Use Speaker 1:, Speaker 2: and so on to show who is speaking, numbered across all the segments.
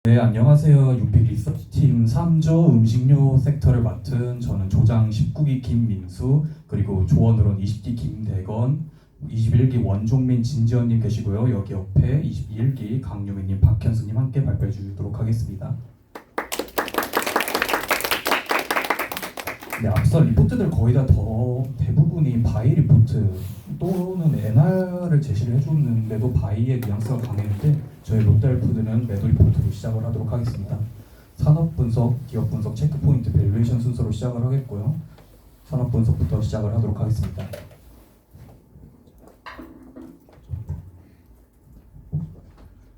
Speaker 1: 네, 안녕하세요. 윤빛 리서치팀 3조 음식료 섹터를 맡은 저는 조장 19기 김민수, 그리고 조원으로는 20기 김대건, 21기 원종민 진지현님 계시고요. 여기 옆에 21기 강유민님, 박현수님 함께 발표해 주도록 하겠습니다. 네, 앞서 리포트들 거의 다 대부분이 바이 리포트 또는 NR을 제시를 해줬는데도 바이의 뉘앙스가 강했는데 저희 롯데헬프드는 매도 리포트로 시작을 하도록 하겠습니다. 산업 분석, 기업 분석, 체크 포인트, 밸류에이션 순서로 시작을 하겠고요. 산업 분석부터 시작을 하도록 하겠습니다.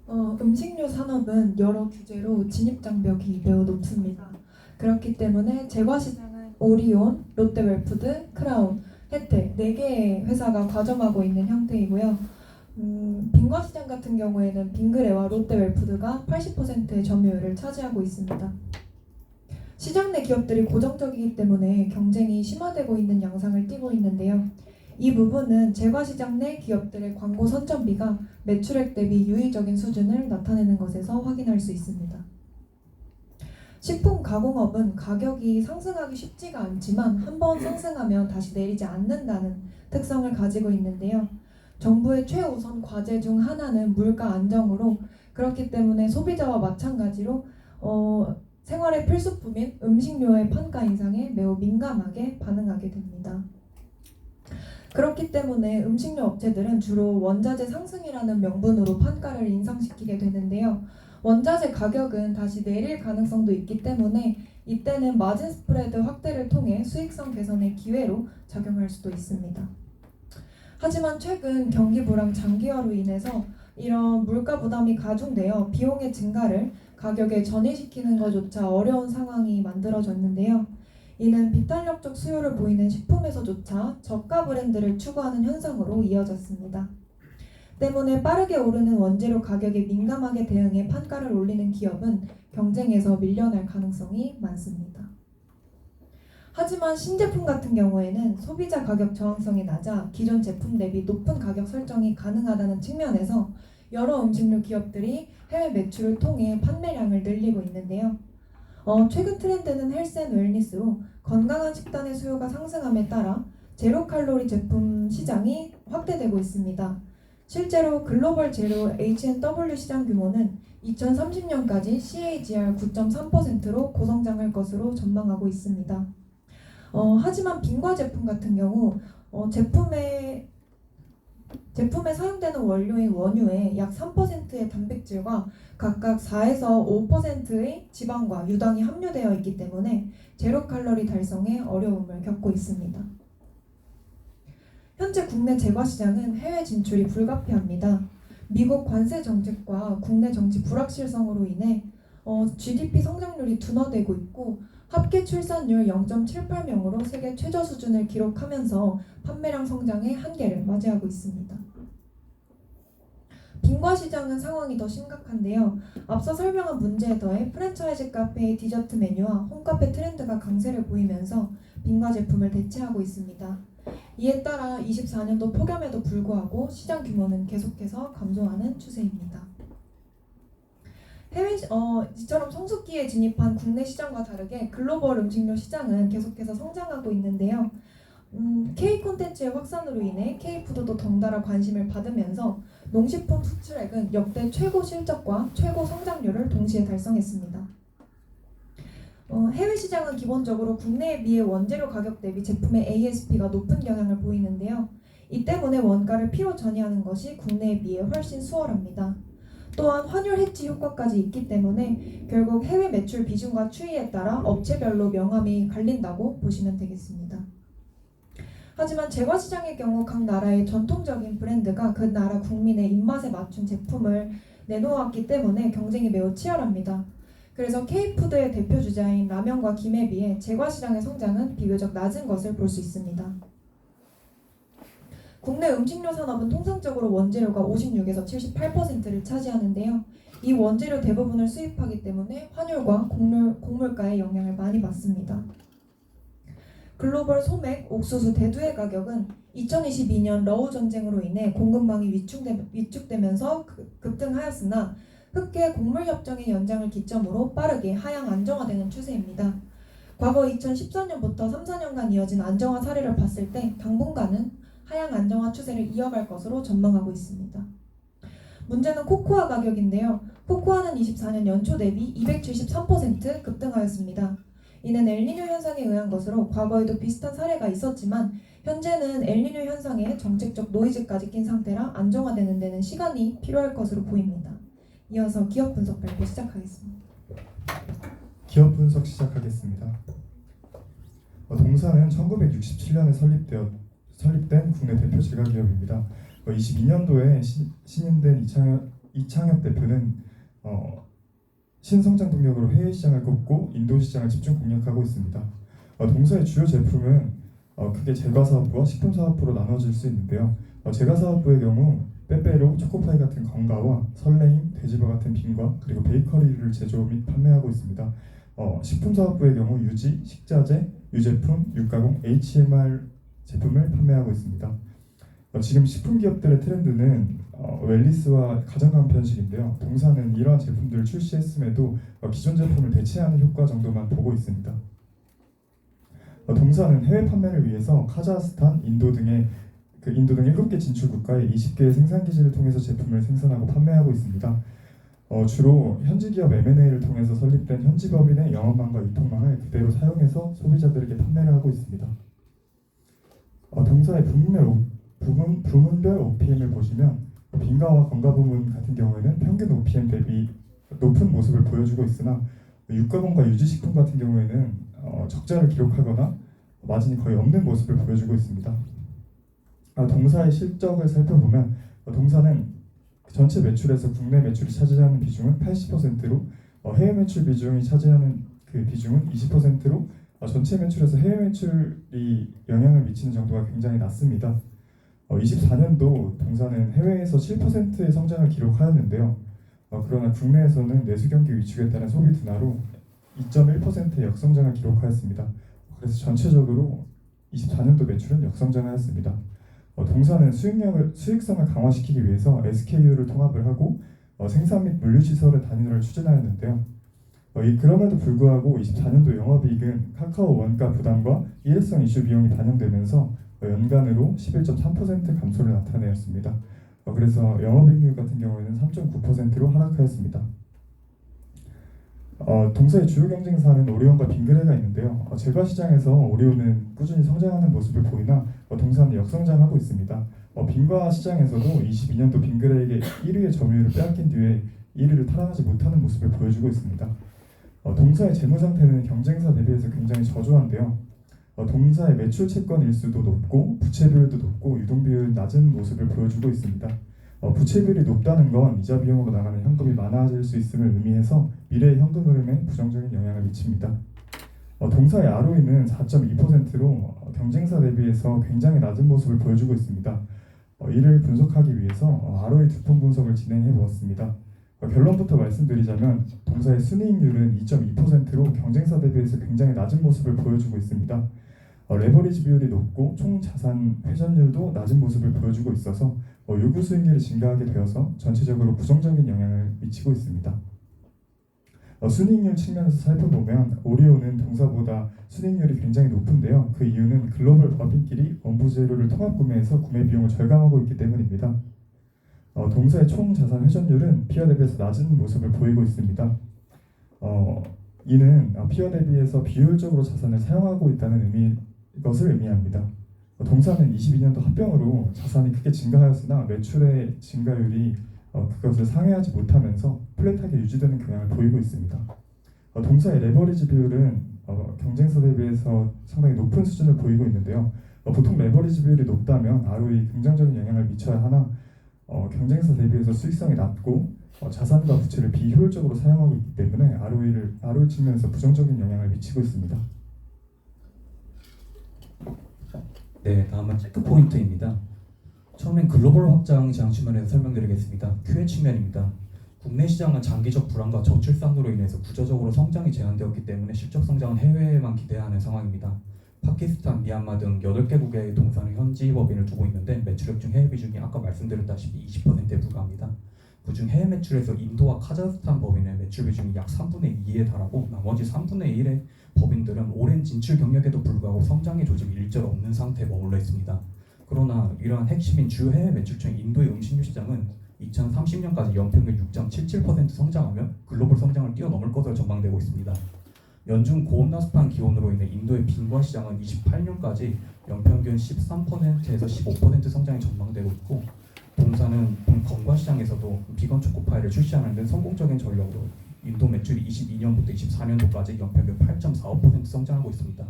Speaker 2: 음식료 산업은 여러 규제로 진입 장벽이 매우 높습니다. 그렇기 때문에 제과 시장은 오리온, 롯데웰푸드, 크라운, 혜택 4개의 회사가 과점하고 있는 형태이고요. 빈과 시장 같은 경우에는 빈그레와 롯데웰푸드가 80%의 점유율을 차지하고 있습니다. 시장 내 기업들이 고정적이기 때문에 경쟁이 심화되고 있는 양상을 띠고 있는데요. 이 부분은 제과시장 내 기업들의 광고 선점비가 매출액 대비 유의적인 수준을 나타내는 것에서 확인할 수 있습니다. 식품 가공업은 가격이 상승하기 쉽지가 않지만 한번 상승하면 다시 내리지 않는다는 특성을 가지고 있는데요. 정부의 최우선 과제 중 하나는 물가 안정으로, 그렇기 때문에 소비자와 마찬가지로 생활의 필수품인 음식료의 판가 인상에 매우 민감하게 반응하게 됩니다. 그렇기 때문에 음식료 업체들은 주로 원자재 상승이라는 명분으로 판가를 인상시키게 되는데요. 원자재 가격은 다시 내릴 가능성도 있기 때문에 이때는 마진 스프레드 확대를 통해 수익성 개선의 기회로 작용할 수도 있습니다. 하지만 최근 경기 불황 장기화로 인해서 이런 물가 부담이 가중되어 비용의 증가를 가격에 전이시키는 것조차 어려운 상황이 만들어졌는데요. 이는 비탄력적 수요를 보이는 식품에서조차 저가 브랜드를 추구하는 현상으로 이어졌습니다. 때문에 빠르게 오르는 원재료 가격에 민감하게 대응해 판가를 올리는 기업은 경쟁에서 밀려날 가능성이 많습니다. 하지만 신제품 같은 경우에는 소비자 가격 저항성이 낮아 기존 제품 대비 높은 가격 설정이 가능하다는 측면에서 여러 음식료 기업들이 해외 매출을 통해 판매량을 늘리고 있는데요. 최근 트렌드는 헬스 앤 웰니스로 건강한 식단의 수요가 상승함에 따라 제로 칼로리 제품 시장이 확대되고 있습니다. 실제로 글로벌 제로 H&W 시장 규모는 2030년까지 CAGR 9.3%로 고성장할 것으로 전망하고 있습니다. 하지만 빈과 제품 같은 경우 제품에 사용되는 원료인 원유에 약 3%의 단백질과 각각 4에서 5%의 지방과 유당이 함유되어 있기 때문에 제로 칼로리 달성에 어려움을 겪고 있습니다. 현재 국내 제과 시장은 해외 진출이 불가피합니다. 미국 관세 정책과 국내 정치 불확실성으로 인해 GDP 성장률이 둔화되고 있고 합계 출산율 0.78명으로 세계 최저 수준을 기록하면서 판매량 성장의 한계를 맞이하고 있습니다. 빈과 시장은 상황이 더 심각한데요. 앞서 설명한 문제에 더해 프랜차이즈 카페의 디저트 메뉴와 홈카페 트렌드가 강세를 보이면서 빈과 제품을 대체하고 있습니다. 이에 따라 24년도 폭염에도 불구하고 시장 규모는 계속해서 감소하는 추세입니다. 이처럼 성숙기에 진입한 국내 시장과 다르게 글로벌 음식료 시장은 계속해서 성장하고 있는데요. K 콘텐츠의 확산으로 인해 K푸드도 덩달아 관심을 받으면서 농식품 수출액은 역대 최고 실적과 최고 성장률을 동시에 달성했습니다. 해외 시장은 기본적으로 국내에 비해 원재료 가격 대비 제품의 ASP가 높은 경향을 보이는데요. 이 때문에 원가를 피로 전이하는 것이 국내에 비해 훨씬 수월합니다. 또한 환율 해지 효과까지 있기 때문에 결국 해외 매출 비중과 추이에 따라 업체별로 명암이 갈린다고 보시면 되겠습니다. 하지만 제과 시장의 경우 각 나라의 전통적인 브랜드가 그 나라 국민의 입맛에 맞춘 제품을 내놓았기 때문에 경쟁이 매우 치열합니다. 그래서 K푸드의 대표 주자인 라면과 김에 비해 제과 시장의 성장은 비교적 낮은 것을 볼 수 있습니다. 국내 음식료 산업은 통상적으로 원재료가 56에서 78%를 차지하는데요. 이 원재료 대부분을 수입하기 때문에 환율과 곡물가의 영향을 많이 받습니다. 글로벌 소맥, 옥수수, 대두의 가격은 2022년 러우 전쟁으로 인해 공급망이 위축되면서 급등하였으나 흑계 곡물협정의 연장을 기점으로 빠르게 하향 안정화되는 추세입니다. 과거 2014년부터 3, 4년간 이어진 안정화 사례를 봤을 때 당분간은 하향 안정화 추세를 이어갈 것으로 전망하고 있습니다. 문제는 코코아 가격인데요. 코코아는 24년 연초 대비 273% 급등하였습니다. 이는 엘니뇨 현상에 의한 것으로 과거에도 비슷한 사례가 있었지만 현재는 엘니뇨 현상에 정책적 노이즈까지 낀 상태라 안정화되는 데는 시간이 필요할 것으로 보입니다. 이어서 기업 분석 발표 시작하겠습니다.
Speaker 3: 기업 분석 시작하겠습니다. 동사는 1967년에 설립된 국내 대표 제과기업입니다. 22년도에 신임된 이창엽 대표는 신성장 동력으로 해외 시장을 꺾고 인도 시장을 집중 공략하고 있습니다. 동사의 주요 제품은 크게 제과사업부와 식품사업부로 나눠질 수 있는데요. 제과사업부의 경우 빼빼로, 초코파이 같은 건가와 설레임, 돼지바 같은 빙과 그리고 베이커리를 제조 및 판매하고 있습니다. 식품사업부의 경우 유지, 식자재, 유제품, 육가공, HMR 제품을 판매하고 있습니다. 지금 식품기업들의 트렌드는 웰니스와 가정감 편식인데요. 동사는 이러한 제품들을 출시했음에도 기존 제품을 대체하는 효과 정도만 보고 있습니다. 동사는 해외 판매를 위해서 카자흐스탄, 인도 등 7개 진출 국가의 20개의 생산 기지를 통해서 제품을 생산하고 판매하고 있습니다. 주로 현지 기업 M&A를 통해서 설립된 현지 법인의 영업망과 유통망을 그대로 사용해서 소비자들에게 판매를 하고 있습니다. 동사의 부문별 OPM을 보시면 빙가와 건가 부문 같은 경우에는 평균 OPM 대비 높은 모습을 보여주고 있으나 육가공과 유지식품 같은 경우에는 적자를 기록하거나 마진이 거의 없는 모습을 보여주고 있습니다. 동사의 실적을 살펴보면 동사는 전체 매출에서 국내 매출이 차지하는 비중은 80%로 해외 매출 비중이 차지하는 그 비중은 20%로 전체 매출에서 해외 매출이 영향을 미치는 정도가 굉장히 낮습니다. 24년도 동사는 해외에서 7%의 성장을 기록하였는데요. 그러나 국내에서는 내수 경기 위축에 따른 소비 둔화로 2.1%의 역성장을 기록하였습니다. 그래서 전체적으로 24년도 매출은 역성장하였습니다. 동사는 수익성을 강화시키기 위해서 SKU를 통합을 하고 생산 및 물류시설의 단일화를 추진하였는데요. 그럼에도 불구하고 24년도 영업이익은 카카오 원가 부담과 일회성 이슈 비용이 반영되면서 연간으로 11.3% 감소를 나타내었습니다. 그래서 영업이익률 같은 경우에는 3.9%로 하락하였습니다. 동사의 주요 경쟁사는 오리온과 빙그레가 있는데요. 제과 시장에서 오리온은 꾸준히 성장하는 모습을 보이나 동사는 역성장하고 있습니다. 빙과 시장에서도 22년도 빙그레에게 1위의 점유율을 빼앗긴 뒤에 1위를 탈환하지 못하는 모습을 보여주고 있습니다. 동사의 재무 상태는 경쟁사 대비해서 굉장히 저조한데요. 동사의 매출 채권 일수도 높고 부채 비율도 높고 유동 비율은 낮은 모습을 보여주고 있습니다. 부채 비율이 높다는 건 이자 비용으로 나가는 현금이 많아질 수 있음을 의미해서 미래의 현금 흐름에 부정적인 영향을 미칩니다. 동사의 ROE는 4.2%로 경쟁사 대비해서 굉장히 낮은 모습을 보여주고 있습니다. 이를 분석하기 위해서 ROE 두품 분석을 진행해 보았습니다. 결론부터 말씀드리자면 동사의 순이익률은 2.2%로 경쟁사 대비해서 굉장히 낮은 모습을 보여주고 있습니다. 레버리지 비율이 높고 총 자산 회전율도 낮은 모습을 보여주고 있어서 요구 수익률이 증가하게 되어서 전체적으로 부정적인 영향을 미치고 있습니다. 순이익률 측면에서 살펴보면 오리온은 동사보다 순이익률이 굉장히 높은데요. 그 이유는 글로벌 법인끼리 원부 재료를 통합 구매해서 구매 비용을 절감하고 있기 때문입니다. 동사의 총 자산 회전율은 피어 대비해서 낮은 모습을 보이고 있습니다. 이는 피어 대비해서 비효율적으로 자산을 사용하고 있다는 것을 의미합니다. 동사는 22년도 합병으로 자산이 크게 증가하였으나 매출의 증가율이 그것을 상회하지 못하면서 플랫하게 유지되는 경향을 보이고 있습니다. 동사의 레버리지 비율은 경쟁사 대비해서 상당히 높은 수준을 보이고 있는데요. 보통 레버리지 비율이 높다면 ROE 긍정적인 영향을 미쳐야 하나 경쟁사 대비해서 수익성이 낮고 자산과 부채를 비효율적으로 사용하고 있기 때문에 ROE 측면에서 부정적인 영향을 미치고 있습니다.
Speaker 1: 네, 다음은 체크 포인트입니다. 처음엔 글로벌 확장 제한 측면에서 설명드리겠습니다. QA 측면입니다. 국내 시장은 장기적 불안과 저출산으로 인해서 구조적으로 성장이 제한되었기 때문에 실적 성장은 해외에만 기대하는 상황입니다. 파키스탄, 미얀마 등 8개국의 동사는 현지 법인을 두고 있는데 매출액 중 해외 비중이 아까 말씀드렸다시피 20%에 불과합니다. 그중 해외 매출에서 인도와 카자흐스탄 법인의 매출 비중이 약 3분의 2에 달하고 나머지 3분의 1의 법인들은 오랜 진출 경력에도 불구하고 성장의 조짐이 일절 없는 상태에 머물러 있습니다. 그러나 이러한 핵심인 주요 해외 매출처인 인도의 음식료 시장은 2030년까지 연평균 6.77% 성장하며 글로벌 성장을 뛰어넘을 것으로 전망되고 있습니다. 연중 고온나스판 기온으로 인해 인도의 빈과 시장은 28년까지 연평균 13%에서 15% 성장이 전망되고 있고, 동사는 건과 시장에서도 비건 초코파이를 출시하는 등 성공적인 전략으로 인도 매출이 22년부터 24년도까지 연평균 8.45% 성장하고 있습니다.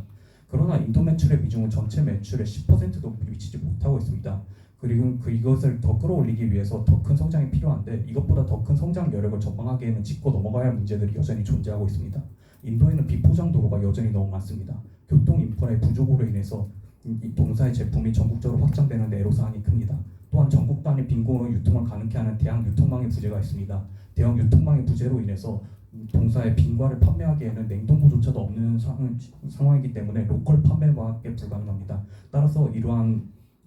Speaker 1: 그러나 인도 매출의 비중은 전체 매출의 10%도 미치지 못하고 있습니다. 그리고 이것을 더 끌어올리기 위해서 더 큰 성장이 필요한데, 이것보다 더 큰 성장 여력을 전망하기에는 짚고 넘어가야 할 문제들이 여전히 존재하고 있습니다. 인도에는 비포장 도로가 여전히 너무 많습니다. 교통 인프라의 부족으로 인해서 이 동사의 제품이 전국적으로 확장되는 데 애로사항이 큽니다. 또한 전국 단위 빈곤의 유통을 가능케 하는 대형 유통망의 부재가 있습니다. 대형 유통망의 부재로 인해서 동사의 빈과를 판매하기에는 냉동고조차도 없는 상황이기 때문에 로컬 판매밖에 불가능합니다. 따라서 이러한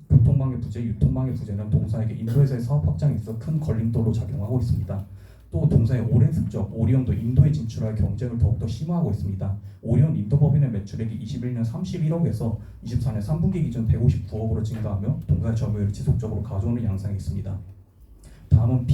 Speaker 1: 교통망의 부재, 유통망의 부재는 동사에게 인도에서의 사업 확장에 있어 큰 걸림돌로 작용하고 있습니다. 또 동사의 오랜 숙적, 오리온도 인도에 진출할 경쟁을 더욱더 심화하고 있습니다. 오리온 인도 법인의 매출액이 21년 31억에서 24년 3분기 기준 159억으로 증가하며 동사의 점유율을 지속적으로 가져오는 양상이 있습니다. 다음은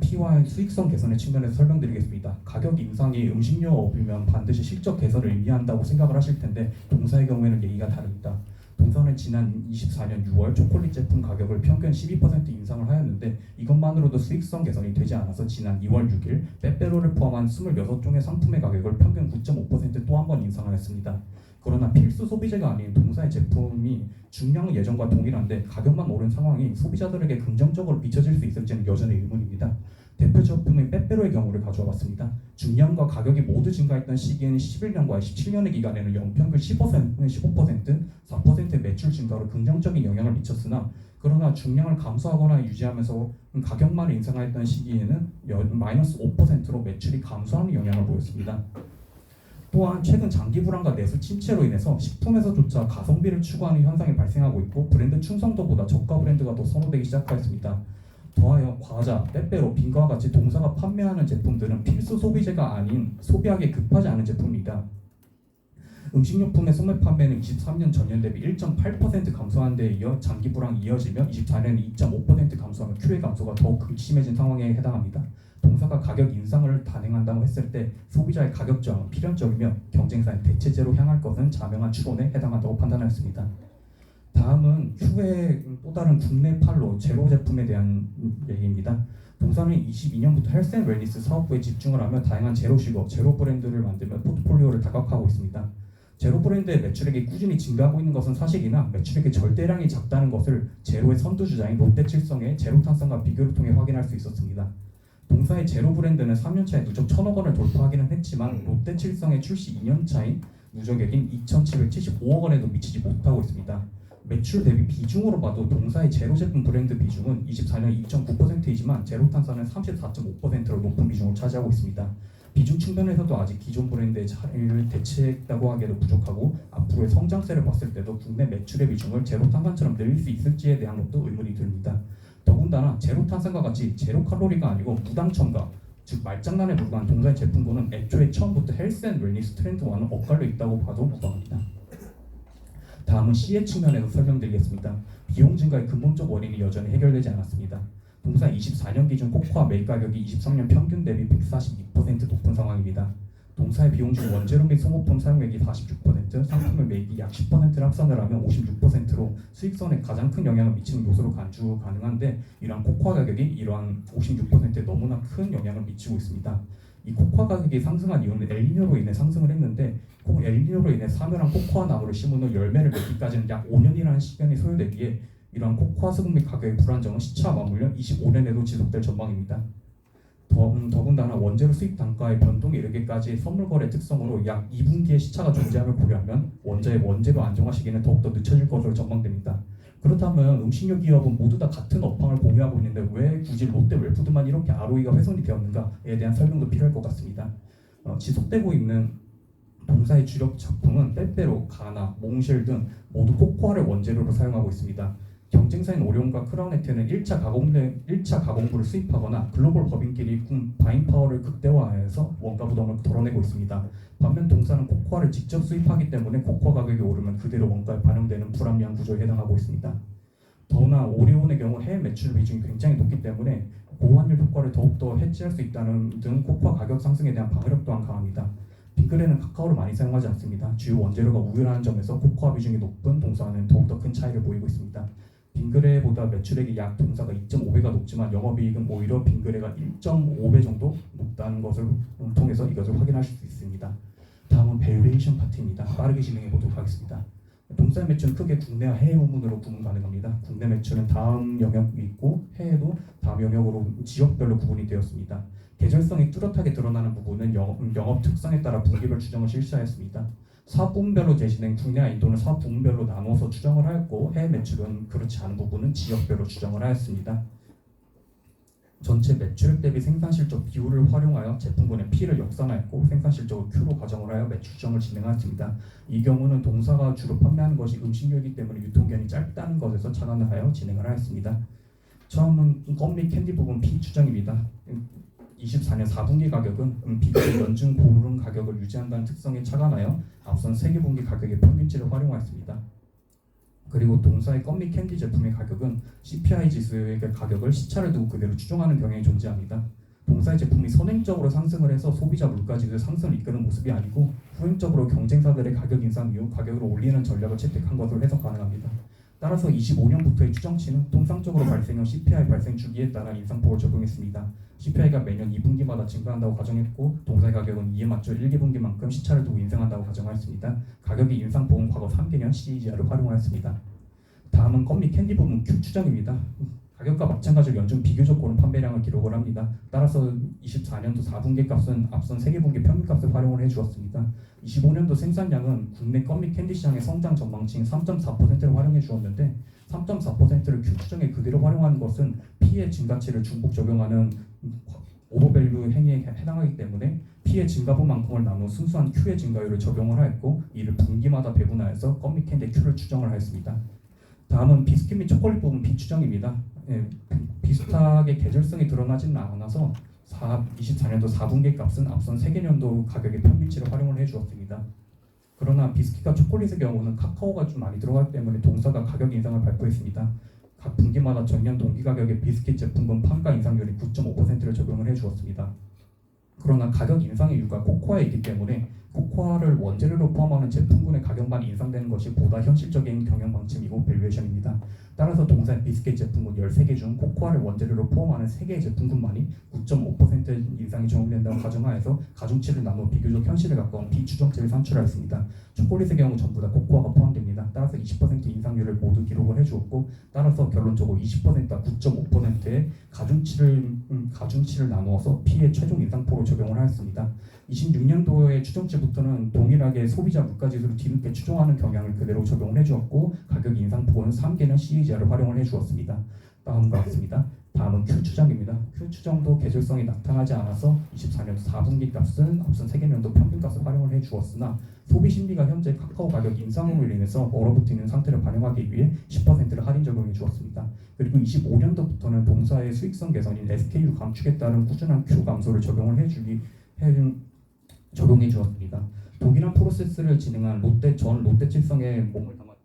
Speaker 1: P와 수익성 개선의 측면에서 설명드리겠습니다. 가격 인상이 음식료업이면 반드시 실적 개선을 의미한다고 생각을 하실 텐데, 동사의 경우에는 얘기가 다릅니다. 동사는 지난 24년 6월 초콜릿 제품 가격을 평균 12% 인상을 하였는데, 이것만으로도 수익성 개선이 되지 않아서 지난 2월 6일 빼빼로를 포함한 26종의 상품의 가격을 평균 9.5% 또 한 번 인상하였습니다. 그러나 필수 소비재가 아닌 동사의 제품이 중량은 예전과 동일한데 가격만 오른 상황이 소비자들에게 긍정적으로 비춰질 수 있을지는 여전히 의문입니다. 대표 제품인 빼빼로의 경우를 가져와 봤습니다. 중량과 가격이 모두 증가했던 시기에는 11년과 17년의 기간에는 연평균 15%, 4%의 매출 증가로 긍정적인 영향을 미쳤으나, 그러나 중량을 감소하거나 유지하면서 가격만 인상했던 시기에는 마이너스 5%로 매출이 감소하는 영향을 보였습니다. 또한 최근 장기 불황과 내수 침체로 인해서 식품에서조차 가성비를 추구하는 현상이 발생하고 있고, 브랜드 충성도보다 저가 브랜드가 더 선호되기 시작하였습니다. 더하여 과자, 빼빼로, 빈과와 같이 동사가 판매하는 제품들은 필수 소비재가 아닌 소비하기에 급하지 않은 제품입니다. 음식료품의 소매 판매는 23년 전년 대비 1.8% 감소한 데 이어 장기 불황이 이어지며 24년에 2.5% 감소하며 QA 감소가 더욱 극심해진 상황에 해당합니다. 동사가 가격 인상을 단행한다고 했을 때 소비자의 가격 저항은 필연적이며 경쟁사의 대체제로 향할 것은 자명한 추론에 해당한다고 판단하였습니다. 다음은 추후에 또 다른 국내 판로 제로 제품에 대한 얘기입니다. 동사는 22년부터 헬스 앤 웰니스 사업부에 집중을 하며 다양한 제로 슈거, 제로 브랜드를 만들며 포트폴리오를 다각화하고 있습니다. 제로 브랜드의 매출액이 꾸준히 증가하고 있는 것은 사실이나 매출액의 절대량이 작다는 것을 제로의 선두주자인 롯데칠성의 제로 탄산과 비교를 통해 확인할 수 있었습니다. 동사의 제로 브랜드는 3년차에 누적 1,000억 원을 돌파하기는 했지만 롯데칠성의 출시 2년차인 누적액인 2,775억 원에도 미치지 못하고 있습니다. 매출 대비 비중으로 봐도 동사의 제로 제품 브랜드 비중은 24년 2.9%이지만 제로 탄산은 34.5%로 높은 비중을 차지하고 있습니다. 비중 측면에서도 아직 기존 브랜드의 차이를 대체했다고 하기에도 부족하고, 앞으로의 성장세를 봤을 때도 국내 매출의 비중을 제로 탄산처럼 늘릴 수 있을지에 대한 것도 의문이 듭니다. 더군다나 제로 탄산과 같이 제로 칼로리가 아니고 무당 첨가, 즉 말장난에 불과한 동사의 제품군은 애초에 처음부터 헬스 앤 웰니스 트렌드와는 엇갈려 있다고 봐도 무방합니다. 다음은 C의 측면에서 설명드리겠습니다. 비용 증가의 근본적 원인이 여전히 해결되지 않았습니다. 동사 24년 기준 코코아 매입 가격이 23년 평균 대비 142% 높은 상황입니다. 동사의 비용 중 원재료 및 소모품 사용액이 46%, 상품의 매입이 약 10%를 합산을 하면 56%로 수익성에 가장 큰 영향을 미치는 요소로 간주 가능한데, 이러한 코코아 가격이 이러한 56%에 너무나 큰 영향을 미치고 있습니다. 이 코코아 가격이 상승한 이유는 엘니뇨로 인해 상승을 했는데, 엘니뇨로 인해 사멸한 코코아 나무를 심은 후 열매를 맺기까지는 약 5년이라는 시간이 소요되기에 이러한 코코아 수급 및 가격의 불안정은 시차와 맞물려 25년에도 지속될 전망입니다. 더군다나 원재료 수입 단가의 변동에 이르기까지 선물 거래 특성으로 약 2분기의 시차가 존재함을 고려하면 원재료 안정화 시기는 더욱더 늦춰질 것으로 전망됩니다. 그렇다면 음식료 기업은 모두 다 같은 업황을 공유하고 있는데 왜 굳이 롯데 웰푸드만 이렇게 ROE가 훼손이 되었는가에 대한 설명도 필요할 것 같습니다. 지속되고 있는 동사의 주력 작품은 빼빼로, 가나, 몽쉘 등 모두 코코아를 원재료로 사용하고 있습니다. 경쟁사인 오리온과 크라운에트는 1차 가공부를 수입하거나 글로벌 법인끼리 바잉파워를 극대화해서 원가 부담을 덜어내고 있습니다. 반면 동사는 코코아를 직접 수입하기 때문에 코코아 가격이 오르면 그대로 원가에 반영되는 불합리한 구조에 해당하고 있습니다. 더구나 오리온의 경우 해외 매출 비중이 굉장히 높기 때문에 고환율 효과를 더욱더 해지할 수 있다는 등 코코아 가격 상승에 대한 방어력 또한 강합니다. 빙그레는 카카오를 많이 사용하지 않습니다. 주요 원재료가 우유라는 점에서 코코아 비중이 높은 동사는 더욱더 큰 차이를 보이고 있습니다. 빙그레보다 매출액이 약 동사가 2.5배가 높지만 영업이익은 오히려 빙그레가 1.5배 정도 높다는 것을 통해서 이것을 확인하실 수 있습니다. 다음은 밸류에이션 파트입니다. 빠르게 진행해 보도록 하겠습니다. 동사의 매출은 크게 국내와 해외 부문으로 구분 가능합니다. 국내 매출은 다음 영역이 있고 해외도 다음 영역으로 지역별로 구분이 되었습니다. 계절성이 뚜렷하게 드러나는 부분은 영업 특성에 따라 분기별 추정을 실시하였습니다. 사업 부문별로 제시된 국내와 인도는 사업 부문별로 나누어서 추정을 하였고 해외 매출은 그렇지 않은 부분은 지역별로 추정을 하였습니다. 전체 매출액 대비 생산실적 비율을 활용하여 제품군의 P를 역산하였고 생산실적을 Q로 가정을 하여 매출 추정을 진행하였습니다. 이 경우는 동사가 주로 판매하는 것이 음식료이기 때문에 유통기한이 짧다는 것에서 착안을 하여 진행을 하였습니다. 처음은 껌 및 캔디 부분 P 추정입니다. 24년 4분기 가격은 비교적 연중 고른 가격을 유지한다는 특성에 착안하여 앞선 3개 분기 가격의 평균치를 활용하였습니다. 그리고 동사의 껌 및 캔디 제품의 가격은 CPI 지수의 가격을 시차를 두고 그대로 추정하는 경향이 존재합니다. 동사의 제품이 선행적으로 상승을 해서 소비자 물가지수의 상승을 이끄는 모습이 아니고 후행적으로 경쟁사들의 가격 인상 이후 가격을 올리는 전략을 채택한 것으로 해석 가능합니다. 따라서 25년부터의 추정치는 통상적으로 발생한 CPI 발생 주기에 따라 인상폭을 적용했습니다. CPI가 매년 2분기마다 증가한다고 가정했고 동사의 가격은 이에 맞춰 1기분기만큼 시차를 두고 인상한다고 가정하였습니다. 가격의 인상폭은 과거 3개년 CAGR을 활용하였습니다. 다음은 껌 및 캔디 부문 Q 추정입니다. 가격과 마찬가지로 연중 비교적 고른 판매량을 기록을 합니다. 따라서 24년도 4분기 값은 앞선 3개분기 평균값을 활용을 해주었습니다. 25년도 생산량은 국내 껌 및 캔디 시장의 성장 전망치인 3.4%를 활용해 주었는데 3.4%를 Q 추정에 그대로 활용하는 것은 P의 증가치를 중복 적용하는 오버밸류 행위에 해당하기 때문에 P의 증가분만큼을 나누어 순수한 Q의 증가율을 적용을 하였고 이를 분기마다 배분하여서 껌 및 캔디 Q를 추정을 하였습니다. 다음은 비스킷 및 초콜릿 부분 B 추정입니다. 비슷하게 계절성이 드러나지는 않아서 24년도 4분기 값은 앞선 3개년도 가격의 평균치를 활용을 해주었습니다. 그러나 비스킷과 초콜릿의 경우는 카카오가 좀 많이 들어가기 때문에 동사가 가격 인상을 발표했습니다. 각 분기마다 전년 동기 가격의 비스킷 제품군 판가 인상률이 9.5%를 적용을 해주었습니다. 그러나 가격 인상의 이유가 코코아에 있기 때문에 코코아를 원재료로 포함하는 제품군의 가격만 인상되는 것이 보다 현실적인 경영 방침이고 밸류에이션입니다. 따라서 동사의 비스킷 제품군 13개 중 코코아를 원재료로 포함하는 3개의 제품군만이 9.5% 인상이 적용된다고 가정하여서 가중치를 나누어 비교적 현실에 가까운 비추정치를 산출하였습니다. 초콜릿의 경우 전부 다 코코아가 포함됩니다. 따라서 20% 인상률을 모두 기록을 해주었고 따라서 결론적으로 20%와 9.5%의 가중치를 나누어서 P의 최종 인상폭을 적용을 하였습니다. 26년도의 추정치부터는 동일하게 소비자 물가지수를 뒤늦게 추정하는 경향을 그대로 적용을 해주었고 가격 인상폭은 3개년 CAGR을 활용을 해주었습니다. 다음과 같습니다. 다음은 Q 추정입니다. Q 추정도 계절성이 나타나지 않아서 24년도 4분기 값은 앞선 3개년도 평균값을 활용을 해주었으나 소비 심리가 현재 카카오 가격 인상으로 인해서 얼어붙어 있는 상태를 반영하기 위해 10%를 할인 적용해 주었습니다. 그리고 25년도부터는 동사의 수익성 개선인 SKU 감축에 따른 꾸준한 Q 감소를 적용해 주었습니다. 동일한 프로세스를 진행한 롯데칠성의 몸을 담았던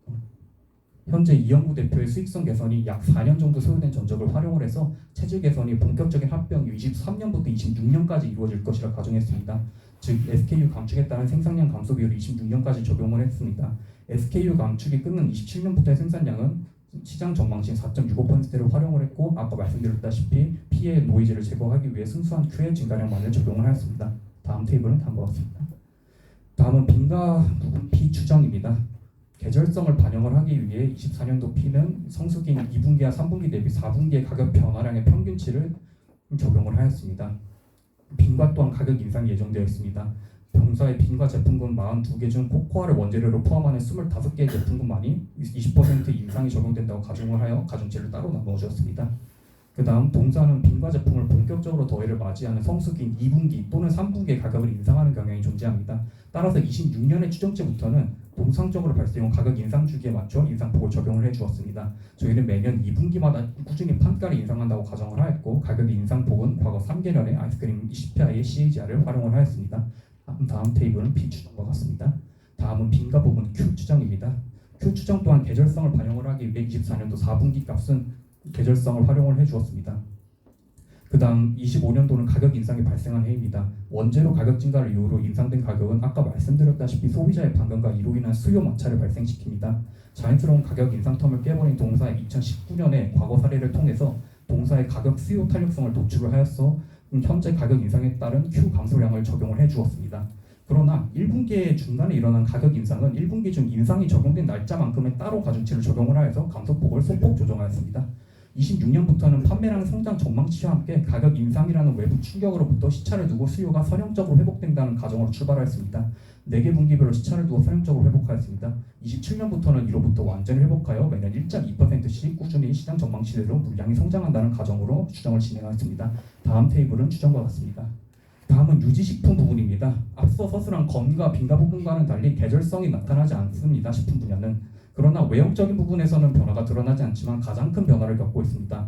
Speaker 1: 현재 이영구 대표의 수익성 개선이 약 4년 정도 소요된 전적을 활용을 해서 체질 개선이 본격적인 합병이 23년부터 26년까지 이루어질 것이라 가정했습니다. 즉 SKU 감축에 따른 생산량 감소 비율을 26년까지 적용을 했습니다. SKU 감축이 끝난 27년부터의 생산량은 시장 전망치인 4.65%를 활용을 했고 아까 말씀드렸다시피 P의 노이즈를 제거하기 위해 순수한 Q의 증가량만을 적용을 하였습니다. 다음 테이블은 다음과 같습니다. 다음은 빈가 부분 P 추정입니다. 계절성을 반영을 하기 위해 24년도 P는 성수기인 2분기와 3분기 대비 4분기의 가격 변화량의 평균치를 적용을 하였습니다. 빈과 또한 가격 인상이 예정되어 있습니다. 동사의 빈과 제품군 42개 중 코코아를 원재료로 포함하는 25개의 제품군만이 20% 인상이 적용된다고 가정을 하여 가중치를 따로 나누어 주었습니다. 그 다음 동사는 빈과 제품을 본격적으로 더해를 맞이하는 성수기인 2분기 또는 3분기의 가격을 인상하는 경향이 존재합니다. 따라서 26년의 추정치부터는 통상적으로 발생한 가격 인상 주기에 맞춰 인상폭을 적용을 해주었습니다. 저희는 매년 2분기마다 꾸준히 판가를 인상한다고 가정을 하였고 가격의 인상폭은 과거 3개년의 아이스크림 20회의 CAGR을 활용을 하였습니다. 다음 테이블은 P 추정과 같습니다. 다음은 빈과 부분 Q 추정입니다. Q 추정 또한 계절성을 반영을 하기 위해 24년도 4분기 값은 계절성을 활용을 해주었습니다. 그 다음 25년도는 가격 인상이 발생한 해입니다. 원재료 가격 증가를 이유로 인상된 가격은 아까 말씀드렸다시피 소비자의 반감과 이로 인한 수요 마찰을 발생시킵니다. 자연스러운 가격 인상 텀을 깨버린 동사의 2019년의 과거 사례를 통해서 동사의 가격 수요 탄력성을 도출을 하였어 현재 가격 인상에 따른 Q 감소량을 적용을 해주었습니다. 그러나 1분기의 중간에 일어난 가격 인상은 1분기 중 인상이 적용된 날짜만큼의 따로 가중치를 적용을 하여서 감소폭을 소폭 조정하였습니다. 26년부터는 판매량 성장 전망치와 함께 가격 인상이라는 외부 충격으로부터 시차를 두고 수요가 선형적으로 회복된다는 가정으로 출발하였습니다. 4개 분기별로 시차를 두고 선형적으로 회복하였습니다. 27년부터는 이로부터 완전히 회복하여 매년 1.2%씩 꾸준히 시장 전망치대로 물량이 성장한다는 가정으로 추정을 진행하였습니다. 다음 테이블은 추정과 같습니다. 다음은 유지식품 부분입니다. 앞서 서술한 건과 빈과 부분과는 달리 계절성이 나타나지 않습니다. 식품 분야는. 그러나 외형적인 부분에서는 변화가 드러나지 않지만 가장 큰 변화를 겪고 있습니다.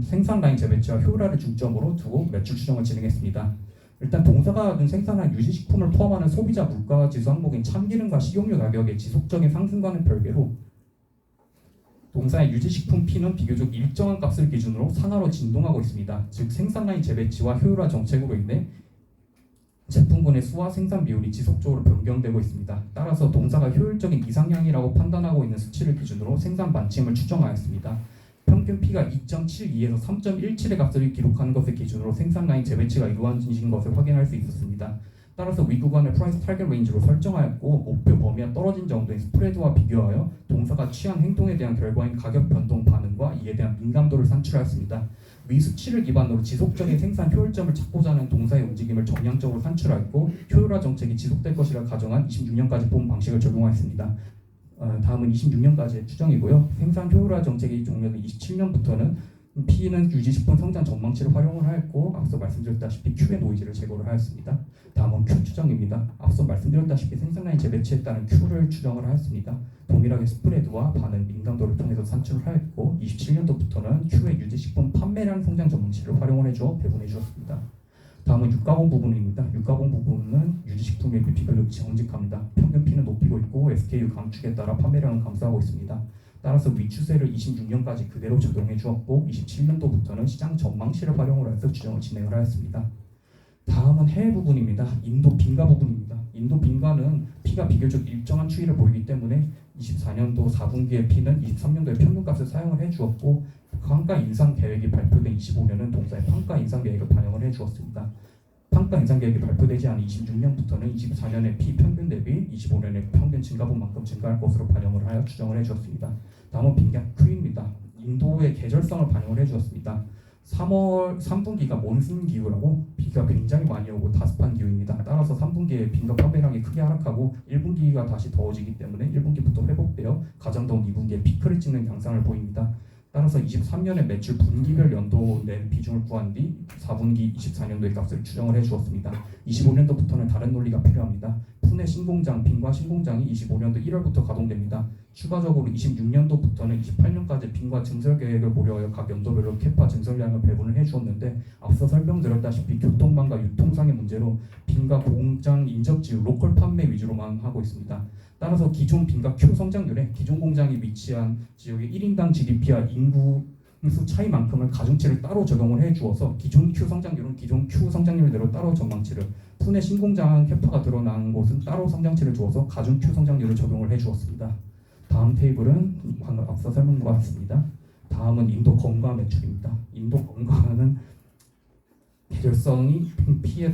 Speaker 1: 생산 라인 재배치와 효율화를 중점으로 두고 매출 추정을 진행했습니다. 일단 동사가 생산한 유지식품을 포함하는 소비자 물가 지수 항목인 참기름과 식용유 가격의 지속적인 상승과는 별개로 동사의 유지식품 P는 비교적 일정한 값을 기준으로 상하로 진동하고 있습니다. 즉 생산 라인 재배치와 효율화 정책으로 인해 제품군의 수와 생산 비율이 지속적으로 변경되고 있습니다. 따라서 동사가 효율적인 이상향이라고 판단하고 있는 수치를 기준으로 생산 반침을 추정하였습니다. 평균 P가 2.72에서 3.17의 값을 기록하는 것을 기준으로 생산 라인 재배치가 이루어진 것을 확인할 수 있었습니다. 따라서 위 구간을 프라이스 타겟 레인지로 설정하였고 목표 범위와 떨어진 정도의 스프레드와 비교하여 동사가 취한 행동에 대한 결과인 가격 변동 반응과 이에 대한 민감도를 산출하였습니다. 위 수치를 기반으로 지속적인 생산 효율점을 찾고자 하는 동사의 움직임을 정량적으로 산출하였고 효율화 정책이 지속될 것이라 가정한 26년까지 본 방식을 적용하였습니다. 다음은 26년까지의 추정이고요. 생산 효율화 정책이 종료된 27년부터는 P는 유지식품 성장 전망치를 활용을 하였고 앞서 말씀드렸다시피 Q의 노이즈를 제거를 하였습니다. 다음은 Q 추정입니다. 앞서 말씀드렸다시피 생산라인 재배치에 따른 Q를 추정을 하였습니다. 동일하게 스프레드와 반응 민감도를 통해서 산출을 하였고 27년도부터는 Q의 유지식품 판매량 성장 전망치를 활용을 해주어 배분해 주었습니다. 다음은 유가공 부분입니다. 유가공 부분은 유지식품에 비교적 정직합니다. 평균 P는 높이고 있고 SKU 감축에 따라 판매량은 감소하고 있습니다. 따라서 위 추세를 26년까지 그대로 적용해 주었고 27년도부터는 시장 전망치를 활용을 해서 추정을 진행을 하였습니다. 다음은 해외 부분입니다. 인도 빈가 부분입니다. 인도 빈가는 P가 비교적 일정한 추이를 보이기 때문에 24년도 4분기의 P는 23년도의 평균값을 사용을 해주었고 판가 인상 계획이 발표된 25년은 동사의 판가 인상 계획을 반영을 해주었습니다. 판가 인상 계획이 발표되지 않은 26년부터는 24년의 P 평균 대비 25년의 평균 증가분만큼 증가할 것으로 반영을 하여 추정을 해주었습니다. 다음은 빈가 Q입니다. 인도의 계절성을 반영을 해주었습니다. 3분기가 몬순 기후라고 비가 굉장히 많이 오고 다습한 기후입니다. 따라서 3분기에 빈가 판매량이 크게 하락하고 1분기가 다시 더워지기 때문에 1분기부터 회복되어 가장 더운 2분기에 피크를 찍는 양상을 보입니다. 따라서 23년의 매출 분기별 연도 낸 비중을 구한 뒤 4분기 24년도의 값을 추정을 해주었습니다. 25년도부터는 다른 논리가 필요합니다. 푸네 신공장, 빈과 신공장이 25년도 1월부터 가동됩니다. 추가적으로 26년도부터는 28년까지 빈과 증설 계획을 고려하여 각 연도별로 캐파 증설량을 배분을 해주었는데 앞서 설명드렸다시피 교통망과 유통상의 문제로 빈과 공장 인접 지역 로컬 판매 위주로만 하고 있습니다. 따라서 기존 빈과 Q 성장률에 기존 공장이 위치한 지역의 1인당 GDP와 인구 수 차이만큼을 가중치를 따로 적용을 해주어서 기존 Q 성장률은 기존 Q 성장률대로 따로 전망치를 푸네 신공장 캐파가 드러난 곳은 따로 성장치를 주어서 가중 Q 성장률을 적용을 해주었습니다. 다음 테이블은 방금 앞서 설명과 같습니다. 다음은 인도 건과 매출입니다. 인도 건과는 계절성이 P에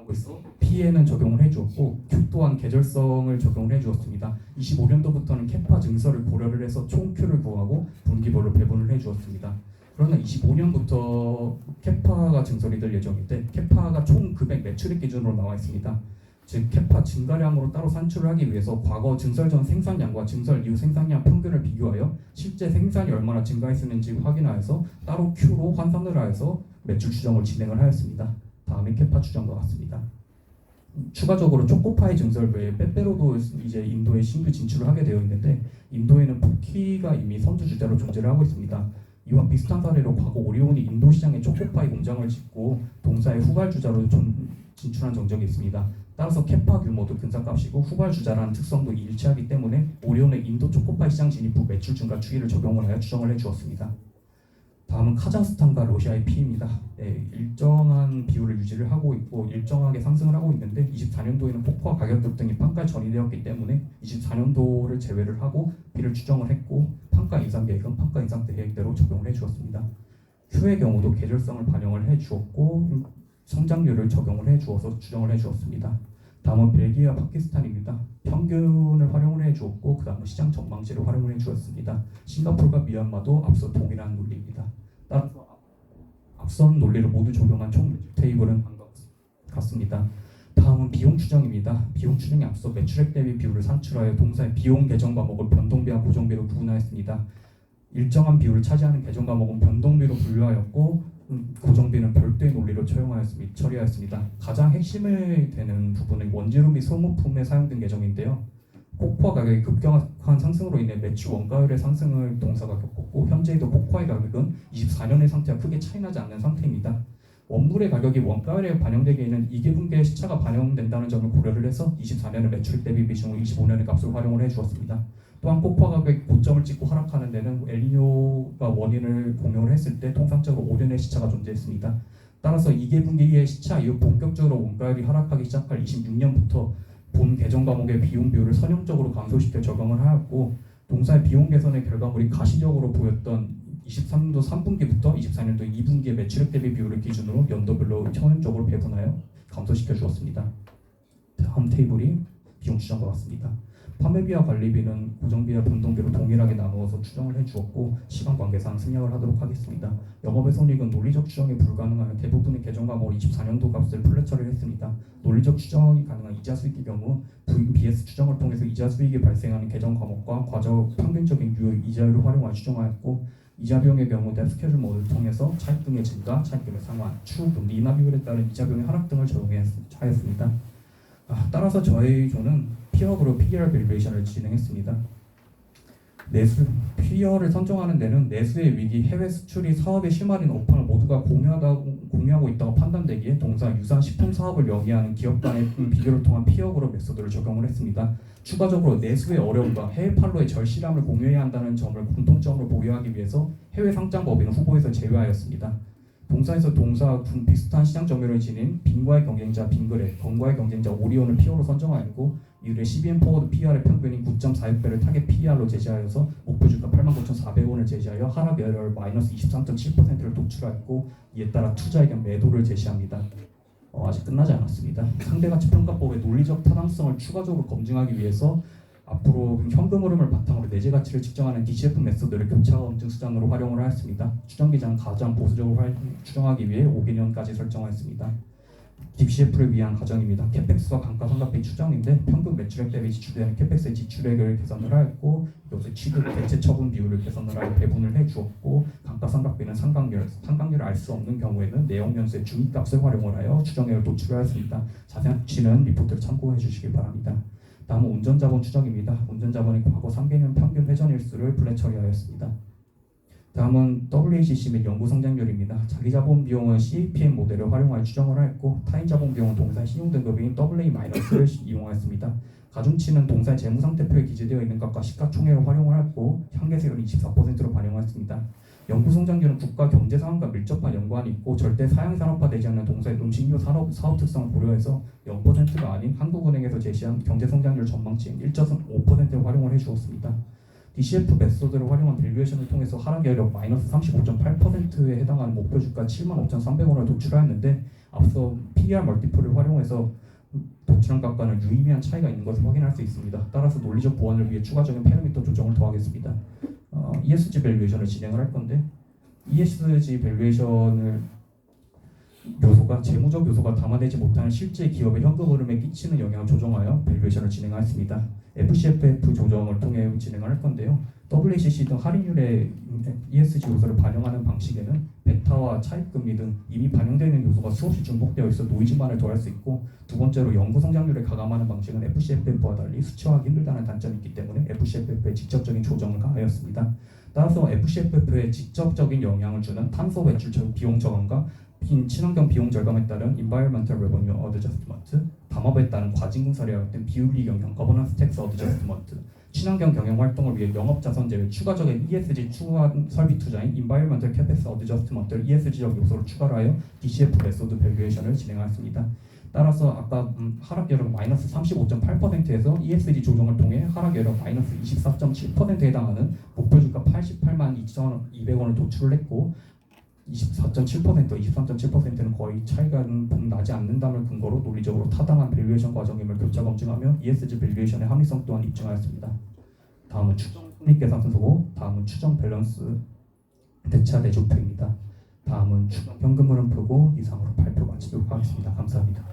Speaker 1: 드러나고 있어 P에는 적용을 해주었고 Q 또한 계절성을 적용을 해주었습니다. 25년도부터는 캐파 증설을 고려를 해서 총 Q를 구하고 분기별로 배분을 해주었습니다. 그러나 25년부터 캐파가 증설이 될 예정인데 캐파가 총 금액 매출액 기준으로 나와 있습니다. 즉 캐파 증가량으로 따로 산출을 하기 위해서 과거 증설 전 생산량과 증설 이후 생산량 평균을 비교하여 실제 생산이 얼마나 증가했는지 확인하여서 따로 Q로 환산을 하여서 매출 추정을 진행을 하였습니다. 다음에 캐파 추정과 같습니다. 추가적으로 초코파이 증설 외에 빼빼로도 이제 인도에 신규 진출을 하게 되어 있는데 인도에는 포키가 이미 선두 주자로 존재를 하고 있습니다. 이와 비슷한 사례로 과거 오리온이 인도 시장에 초코파이 공장을 짓고 동사의 후발주자로 진출한 정적이 있습니다. 따라서 캐파 규모도 근사값이고 후발주자라는 특성도 일치하기 때문에 오리온의 인도 초코파이 시장 진입 후 매출 증가 추이를 적용을 하여 추정을 해주었습니다. 다음은 카자흐스탄과 러시아의 P입니다. 네, 일정한 비율을 유지를 하고 있고 일정하게 상승을 하고 있는데 24년도에는 코코아 가격 급등이 판가에 전이되었기 때문에 24년도를 제외를 하고 P를 추정을 했고 판가 인상 계획은 판가 인상 계획대로 적용을 해주었습니다. Q의 경우도 계절성을 반영을 해주었고 성장률을 적용을 해주어서 추정을 해주었습니다. 다음은 벨기에와 파키스탄입니다. 평균을 활용을 해주었고 그 다음은 시장 전망치를 활용을 해주었습니다. 싱가포르가 미얀마도 앞서 동일한 논리입니다. 따라서 앞선 논리를 모두 적용한 총 매출 테이블은 다음과 같습니다. 다음은 비용 추정입니다. 비용 추정에 앞서 매출액 대비 비율을 산출하여 동사의 비용 계정 과목을 변동비와 고정비로 구분하였습니다. 일정한 비율을 차지하는 계정 과목은 변동비로 분류하였고 고정비는 별도의 논리로 처리하였습니다. 가장 핵심이 되는 부분은 원재료 및 소모품에 사용된 계정인데요. 코코아 가격이 급격한 상승으로 인해 매출 원가율의 상승을 동사가 겪었고 현재에도 코코아의 가격은 24년의 상태와 크게 차이나지 않는 상태입니다. 원물의 가격이 원가율에 반영되기에는 이계분계의 시차가 반영된다는 점을 고려를 해서 24년의 매출액 대비 비중을 25년의 값을 활용을 해주었습니다. 또한 코코아 가격이 고점을 찍고 하락하는 데는 엘니뇨가 원인을 공유를 했을 때 통상적으로 5년의 시차가 존재했습니다. 따라서 이계분기의 시차 이후 본격적으로 원가율이 하락하기 시작할 26년부터 본 계정 과목의 비용 비율을 선형적으로 감소시켜 적용을 하였고 동사의 비용 개선의 결과물이 가시적으로 보였던 23년도 3분기부터 24년도 2분기의 매출액 대비 비율을 기준으로 연도별로 선형적으로 배분하여 감소시켜 주었습니다. 다음 테이블이 비용 추정과 같습니다. 판매비와 관리비는 고정비와 변동비로 동일하게 나누어서 추정을 해주었고 시간 관계상 생략을 하도록 하겠습니다. 영업의 손익은 논리적 추정이 불가능하여 대부분의 계정 과목 24년도 값을 플랫 처리했습니다. 논리적 추정이 가능한 이자 수익의 경우 VBS 추정을 통해서 이자 수익이 발생하는 계정 과목과 과적 평균적인 유효 이자율을 활용하여 추정하였고 이자 비용의 경우 뎁 스케줄 모드를 통해서 차익 등의 증가, 차익 등의 상환, 추후 금리 인하 비율에 따른 이자 비용의 하락 등을 적용하였습니다. 따라서 저희 조는 피어그로 PER 밸류에이션을 진행했습니다. PER을 선정하는 데는 내수의 위기, 해외 수출이 사업의 실마리나 오판을 모두가 공유하고 있다고 판단되기에 동사 유사한 식품 사업을 영위하는 기업 간의 비교를 통한 피어그로 메소드를 적용을 했습니다. 추가적으로 내수의 어려움과 해외 판로의 절실함을 공유해야 한다는 점을 공통점으로 보유하기 위해서 해외 상장 법인을 후보에서 제외하였습니다. 동사에서 동사와 비슷한 시장 점유율을 지닌 빈과의 경쟁자 빈그레, 건과의 경쟁자 오리온을 PO로 선정하였고 이후에 CBM 포워드 PER의 평균인 9.46배를 타겟 PER로 제시하여서 목표 주가 89,400원을 제시하여 하락열 마이너스 23.7%를 도출하였고 이에 따라 투자 의견 매도를 제시합니다. 아직 끝나지 않았습니다. 상대가치평가법의 논리적 타당성을 추가적으로 검증하기 위해서 앞으로 현금 흐름을 바탕으로 내재 가치를 측정하는 DCF 메소드를 교차 검증 수단으로 활용을 하였습니다. 추정 기장은 가장 보수적으로 추정하기 위해 5개년까지 설정하였습니다. DCF를 위한 가정입니다. 캐펙스와 감가상각비 추정인데 평균 매출액 대비 지출되는 캐펙스의 지출액을 계산을 하였고 이것을 취득 대체 처분 비율을 계산을 하여 배분을 해주었고 감가상각비는 상각률을 알 수 없는 경우에는 내역연수의 중위값을 활용을 하여 추정액을 도출하였습니다. 자세한 수치는 리포트를 참고해 주시기 바랍니다. 다음은 운전자본 추정입니다. 운전자본의 과거 3개년 평균 회전일수를 플랫 처리하였습니다. 다음은 WACC 및 연구성장률입니다. 자기자본 비용은 CAPM 모델을 활용하여 추정을 하였고 타인자본 비용은 동사의 신용등급인 AA-를 이용하였습니다. 가중치는 동사의 재무상태표에 기재되어 있는 값과 시가총액을 활용을 하였고 현계세율은 24%로 반영하였습니다. 연구성장률은 국가 경제 상황과 밀접한 연관이 있고 절대 사양산업화되지 않는 동사의 농식료 사업 특성을 고려해서 0%가 아닌 한국은행에서 제시한 경제성장률 전망치인 1.5%를 활용을 해주었습니다. DCF 메소드를 활용한 밸류에이션을 통해서 하락 여력 마이너스 35.8%에 해당하는 목표 주가 75,300원을 도출하였는데 앞서 PER 멀티플을 활용해서 도출한 값과는 유의미한 차이가 있는 것을 확인할 수 있습니다. 따라서 논리적 보완을 위해 추가적인 파라미터 조정을 더하겠습니다. ESG 밸류에이션을 진행을 할 건데 ESG 밸류에이션을 요소가 재무적 요소가 담아내지 못하는 실제 기업의 현금 흐름에 끼치는 영향을 조정하여 밸류에이션을 진행하였습니다. FCFF 조정을 통해 진행을 할 건데요. WACC 등 할인율의 ESG 요소를 반영하는 방식에는 베타와 차입금리 등 이미 반영되는 요소가 수없이 중복되어 있어 노이즈만을 더할 수 있고, 두 번째로 연구 성장률을 가감하는 방식은 FCFF와 달리 수치화하기 힘들다는 단점이 있기 때문에 FCFF에 직접적인 조정을 가하였습니다. 따라서 FCFF에 직접적인 영향을 주는 탄소 배출 비용 저감과 친환경 비용 절감에 따른 Environmental Revenue Adjustment, 담합에 따른 과징금사례와 같은 비윤리 경영 Governance Tax Adjustment, 친환경 경영 활동을 위해 영업자선 제외 추가적인 ESG 추한 설비 투자인 Environmental CapEx Adjustment를 ESG적 요소를 추가로 하여 DCF 메소드 밸류에이션을 진행하였습니다. 따라서 아까 하락 여력 마이너스 35.8%에서 ESG 조정을 통해 하락 여력 마이너스 24.7%에 해당하는 목표 주가 88만 2,200원을 도출을 했고, 24.7%, 23.7%는 거의 차이가 나지 않는다는 근거로 논리적으로 타당한 밸류에이션 과정임을 교차 검증하며 ESG 밸류에이션의 합리성 또한 입증하였습니다. 다음은 추정 손익계산 순서고, 다음은 추정 밸런스 대차 대조표입니다. 다음은 추정 현금 흐름표고, 이상으로 발표 마치도록 하겠습니다. 감사합니다.